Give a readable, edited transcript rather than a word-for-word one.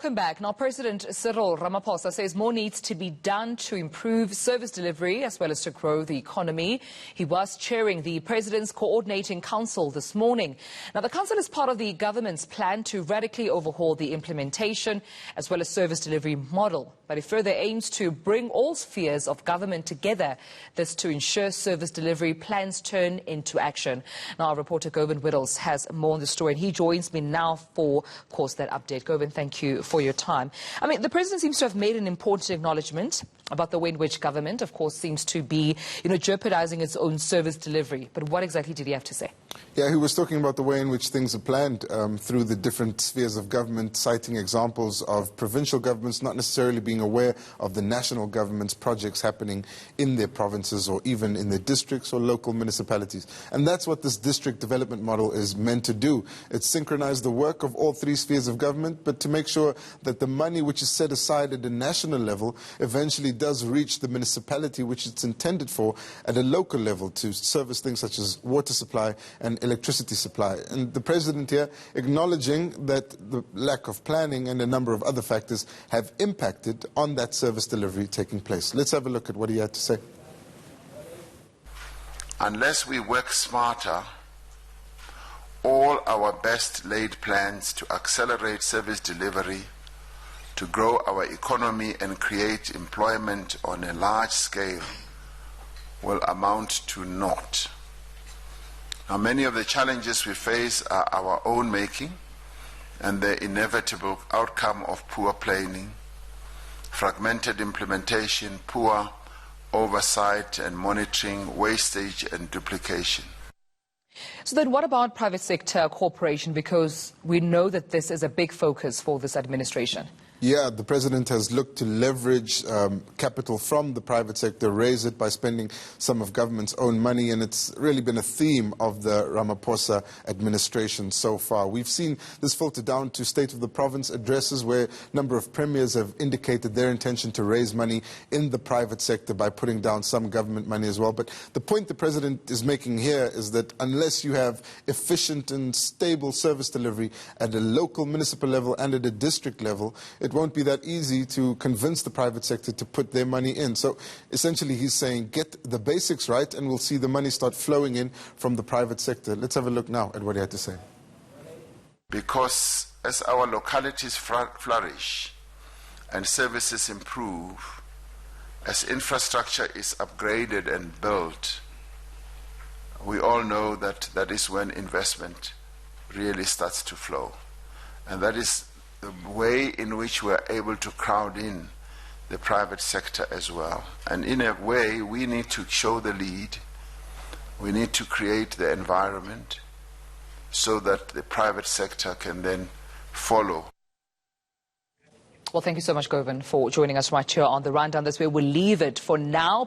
Welcome back. Now, President Cyril Ramaphosa says more needs to be done to improve service delivery as well as to grow the economy. He was chairing the President's Coordinating Council this morning. Now, the council is part of the government's plan to radically overhaul the implementation as well as service delivery model. But it further aims to bring all spheres of government together, this to ensure service delivery plans turn into action. Now, our reporter Govind Whittles has more on the story, and he joins me now for, of course, that update. Govind, thank you for your time. I mean, the president seems to have made an important acknowledgement about the way in which government, of course, seems to be, jeopardizing its own service delivery. But what exactly did he have to say? Yeah, he was talking about the way in which things are planned through the different spheres of government, citing examples of provincial governments not necessarily being aware of the national government's projects happening in their provinces or even in their districts or local municipalities. And that's what this district development model is meant to do. It's synchronize the work of all three spheres of government, but to make sure that the money which is set aside at the national level eventually does reach the municipality which it's intended for at a local level to service things such as water supply and electricity supply. And the president here acknowledging that the lack of planning and a number of other factors have impacted on that service delivery taking place. Let's have a look at what he had to say. Unless we work smarter, all our best laid plans to accelerate service delivery, to grow our economy and create employment on a large scale will amount to naught. Now, many of the challenges we face are our own making and the inevitable outcome of poor planning, fragmented implementation, poor oversight and monitoring, wastage and duplication. So then what about private sector cooperation? Because we know that this is a big focus for this administration. Yeah, the president has looked to leverage capital from the private sector, raise it by spending some of government's own money, and it's really been a theme of the Ramaphosa administration so far. We've seen this filter down to State of the Province addresses where a number of premiers have indicated their intention to raise money in the private sector by putting down some government money as well. But the point the president is making here is that unless you have efficient and stable service delivery at a local municipal level and at a district level, it won't be that easy to convince the private sector to put their money in. So essentially he's saying get the basics right and we'll see the money start flowing in from the private sector. Let's have a look now at what he had to say. Because as our localities flourish and services improve, as infrastructure is upgraded and built, we all know that that is when investment really starts to flow. And that is the way in which we're able to crowd in the private sector as well. And in a way, we need to show the lead. We need to create the environment so that the private sector can then follow. Well, thank you so much, Govind, for joining us right here on The Rundown. That's where we'll leave it for now.